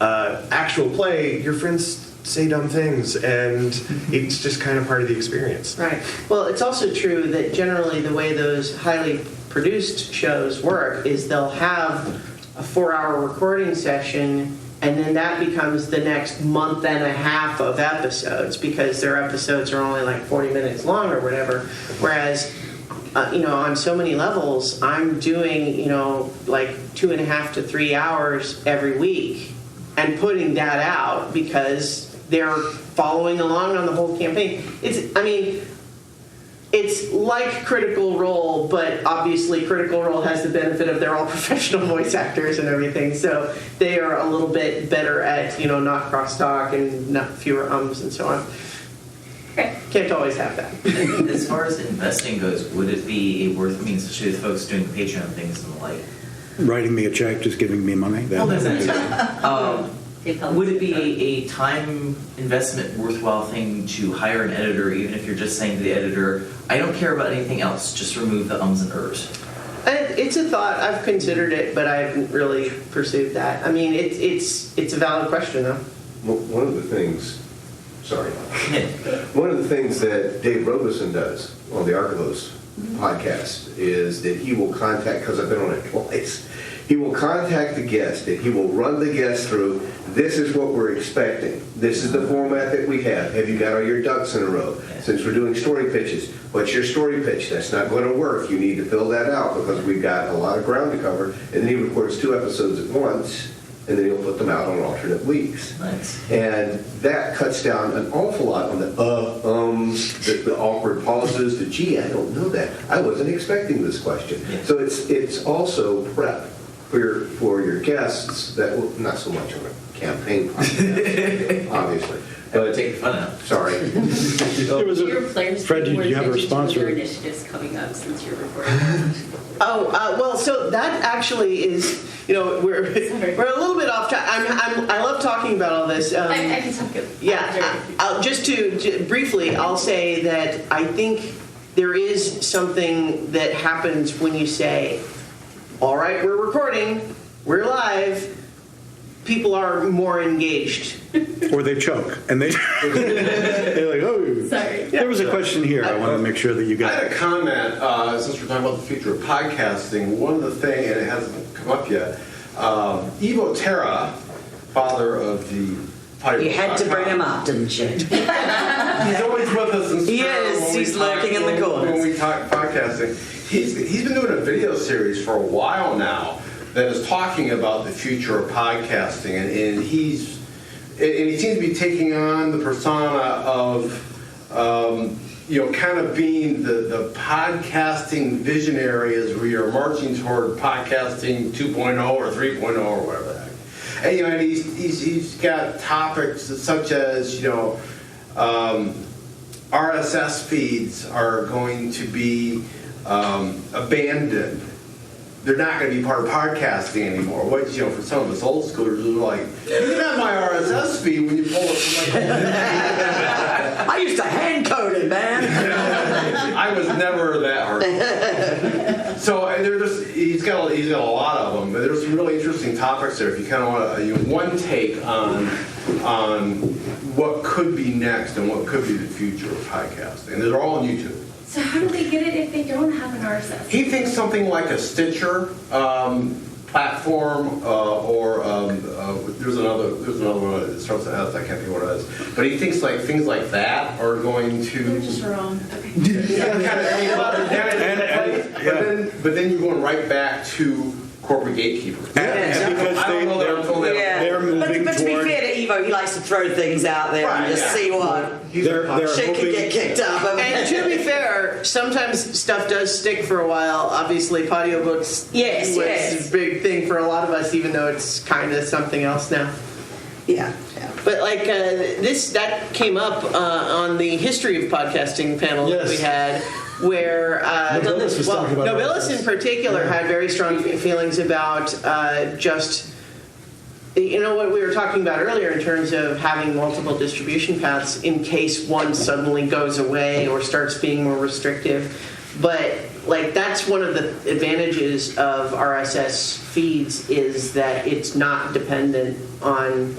Actual play, your friends say dumb things, and it's just kind of part of the experience. Right. Well, it's also true that generally the way those highly produced shows work is they'll have a 4-hour recording session, and then that becomes the next month and a half of episodes, because their episodes are only 40 minutes long or whatever. Whereas, on so many levels, I'm doing, 2.5 to 3 hours every week and putting that out because they're following along on the whole campaign. It's like Critical Role, but obviously Critical Role has the benefit of they're all professional voice actors and everything, so they are a little bit better at, not crosstalk and not fewer ums and so on. Okay. Can't always have that. As far as investing goes, would it be worth, especially with folks doing Patreon things and the like? Writing me a check, just giving me money. There's that too. Would it be a time investment worthwhile thing to hire an editor, even if you're just saying to the editor, I don't care about anything else, just remove the ums and ers? It's a thought. I've considered it, but I haven't really pursued that. It's a valid question, though. One of the things that Dave Robeson does on the Archivos podcast is that he will contact, because I've been on it twice, he will contact the guest and he will run the guest through, this is what we're expecting. This is the format that we have. Have you got all your ducks in a row? Since we're doing story pitches, what's your story pitch? That's not going to work. You need to fill that out because we've got a lot of ground to cover. And then he records 2 episodes at once, and then he'll put them out on alternate weeks. Nice. And that cuts down an awful lot on the the awkward pauses, the gee, I don't know that. I wasn't expecting this question. Yeah. So it's also prep for your guests, that will, not so much on a campaign podcast, obviously. But take the fun out. Sorry. Your players, Fred, do you have a response? Your initiatives coming up since you're recording. Well, so that actually is, we're a little bit off track. I love talking about all this. I can talk it. Yeah, just to briefly, I'll say that I think there is something that happens when you say, all right, we're recording, we're live, people are more engaged. Or they choke, and they're like, oh. Sorry. There was a question here. I want to make sure that you I got. had a comment, since we're talking about the future of podcasting. One of the things, and it hasn't come up yet, Evo Terra, father of the You had to bring him up, didn't you? He's always with us in spirit. He is. when we He's talk- lurking in the corners. When we talk podcasting. He's been doing a video series for a while now that is talking about the future of podcasting, and he seems to be taking on the persona of kind of being the podcasting visionary as we are marching toward podcasting 2.0 or 3.0 or whatever the heck. And he's got topics such as RSS feeds are going to be abandoned. They're not going to be part of podcasting anymore. Which, for some of us old schoolers, are like, you can have my RSS feed when you pull it from I used to hand code it, man. I was never that hard. So he's got a lot of them, but there's some really interesting topics there. If you kind of want one take on what could be next and what could be the future of podcasting, and they're all on YouTube. So how do they get it if they don't have an RSS? He thinks something like a Stitcher platform, or there's another one that starts with S. I can't think what it is. But he thinks like things like that are going to. They're just wrong. Okay. But then you're going right back to corporate gatekeepers. And because they're moving but to be toward. fair to Evo, he likes to throw things out there and just see what They're shit can hoping. get kicked up. And to be fair, sometimes stuff does stick for a while. Obviously, audiobooks Yes. was a big thing for a lot of us, even though it's kind of something else now. Yeah. But that came up on the history of podcasting panel that we had, where Nobilis was talking about Nobilis in particular had very strong feelings about just. What we were talking about earlier in terms of having multiple distribution paths in case one suddenly goes away or starts being more restrictive. But that's one of the advantages of RSS feeds is that it's not dependent on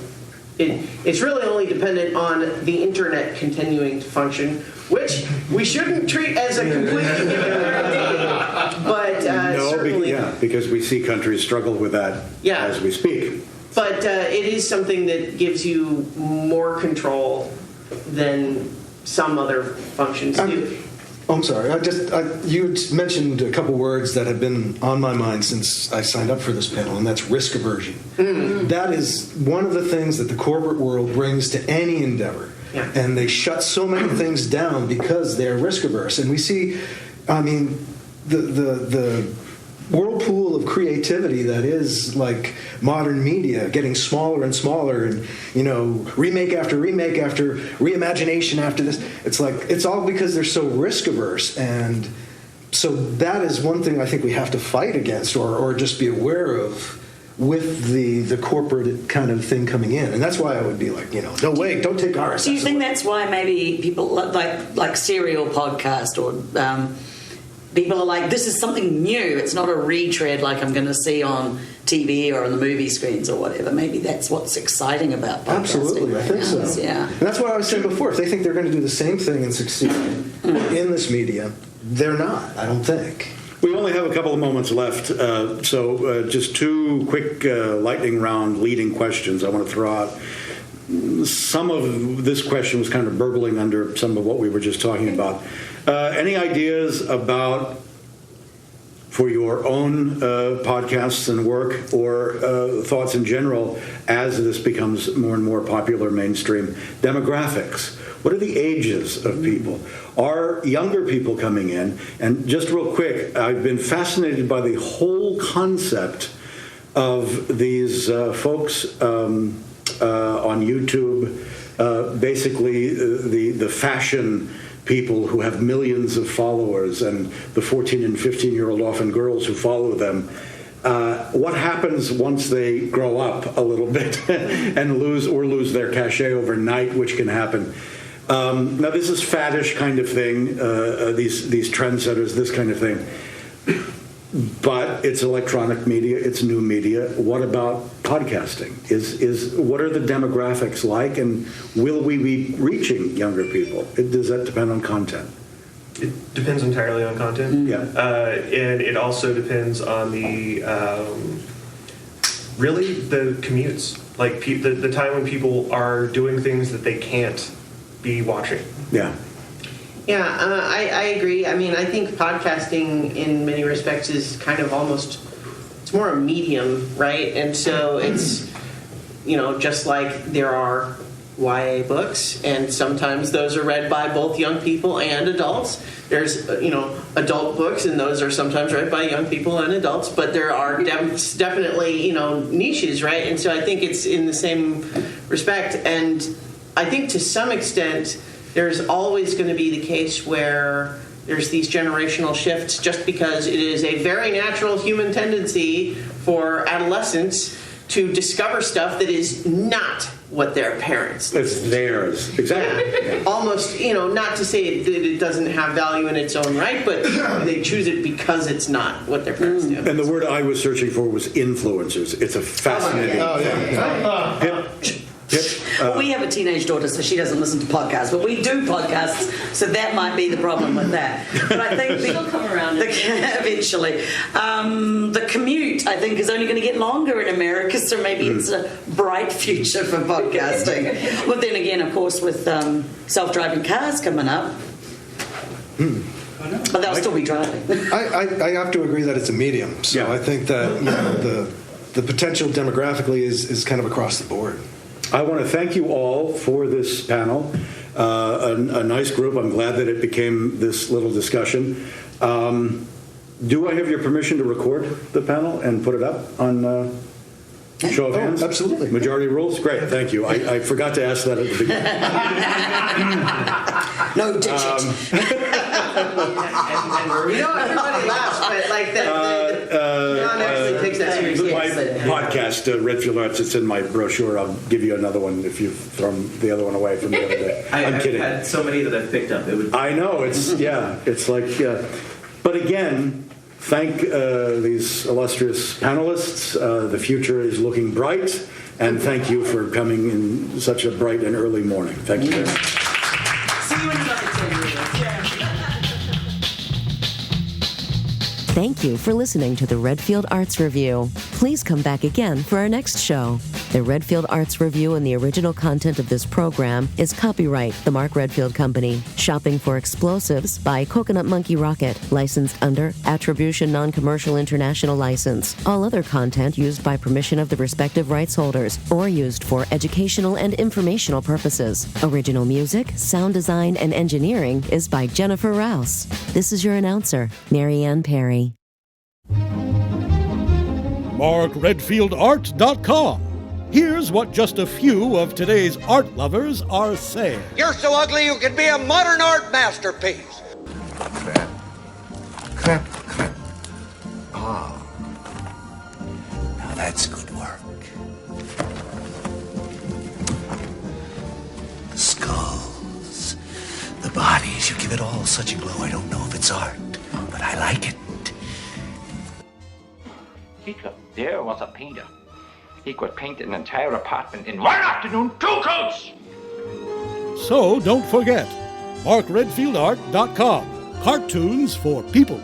it's really only dependent on the internet continuing to function, which we shouldn't treat as a completely given guarantee. But certainly, because we see countries struggle with that as we speak. But it is something that gives you more control than some other functions do. I'm sorry. You had mentioned a couple words that have been on my mind since I signed up for this panel, and that's risk aversion. Mm-hmm. That is one of the things that the corporate world brings to any endeavor. Yeah. And they shut so many things down because they're risk averse. And we see, the whirlpool of creativity that is like modern media getting smaller and smaller, and remake after reimagination after this. It's like it's all because they're so risk averse, and so that is one thing I think we have to fight against or just be aware of with the corporate kind of thing coming in. And that's why I would be like, no, wait, don't take RSS. Do you think that's why maybe people like Serial Podcast or people are like, this is something new. It's not a retread like I'm going to see on TV or on the movie screens or whatever. Maybe that's what's exciting about podcasting. Absolutely, I think so. Yeah. And that's what I was saying before. If they think they're going to do the same thing and succeed in this media, they're not, I don't think. We only have a couple of moments left, so just two quick lightning round leading questions I want to throw out. Some of this question was kind of burbling under some of what we were just talking about. Any ideas for your own podcasts and work, or thoughts in general as this becomes more and more popular mainstream? Demographics. What are the ages of people? Are younger people coming in? And just real quick, I've been fascinated by the whole concept of these folks on YouTube, basically the fashion people who have millions of followers, and the 14 and 15-year-old, often girls, who follow them. What happens once they grow up a little bit and lose their cachet overnight, which can happen? Now, this is faddish kind of thing, these trendsetters, this kind of thing. But it's electronic media, it's new media. What about podcasting? What are the demographics like, and will we be reaching younger people? Does that depend on content? It depends entirely on content. Yeah. And it also depends on the really the commutes, like the time when people are doing things that they can't be watching. Yeah. Yeah, I agree. I mean, I think podcasting in many respects is kind of almost, it's more a medium, right? And so it's, just like there are YA books, and sometimes those are read by both young people and adults. There's, adult books, and those are sometimes read by young people and adults, but there are definitely, niches, right? And so I think it's in the same respect. And I think to some extent, there's always going to be the case where there's these generational shifts, just because it is a very natural human tendency for adolescents to discover stuff that is not what their parents do. It's theirs. Exactly. Yeah. Almost, not to say that it doesn't have value in its own right, but they choose it because it's not what their parents do. And the word I was searching for was influencers. It's a fascinating thing. We have a teenage daughter, so she doesn't listen to podcasts, but we do podcasts, so that might be the problem with that. But I think she'll come around eventually. The commute, I think, is only going to get longer in America, so maybe it's a bright future for podcasting. But then again, of course, with self-driving cars coming up, but they'll still be driving. I have to agree that it's a medium. So I think that the potential demographically is kind of across the board. I want to thank you all for this panel. A nice group. I'm glad that it became this little discussion. Do I have your permission to record the panel and put it up on show of hands? Absolutely. Majority rules? Great, thank you. I forgot to ask that at the beginning. No digit. Everybody laughs, but like John actually takes that seriously. My podcast, Redfield Arts, it's in my brochure. I'll give you another one if you've thrown the other one away from the other day. I'm kidding. I've had so many that I've picked up. I know, it's like, but again, thank these illustrious panelists. The future is looking bright, and thank you for coming in such a bright and early morning. Thank you very much. See you in another 10 years. Thank you for listening to the Redfield Arts Review. Please come back again for our next show. The Redfield Arts Review and the original content of this program is copyright the Mark Redfield Company. Shopping for Explosives by Coconut Monkey Rocket. Licensed under Attribution Non-Commercial International License. All other content used by permission of the respective rights holders or used for educational and informational purposes. Original music, sound design, and engineering is by Jennifer Rouse. This is your announcer, Mary Ann Perry. MarkRedfieldArt.com. Here's what just a few of today's art lovers are saying. You're so ugly you could be a modern art masterpiece. Clap, clap. Ah. Now that's good work. The skulls, the bodies, you give it all such a glow. I don't know if it's art, but I like it. There was a painter. He could paint an entire apartment in one afternoon, 2 coats! So don't forget, MarkRedfieldArt.com. Cartoons for people.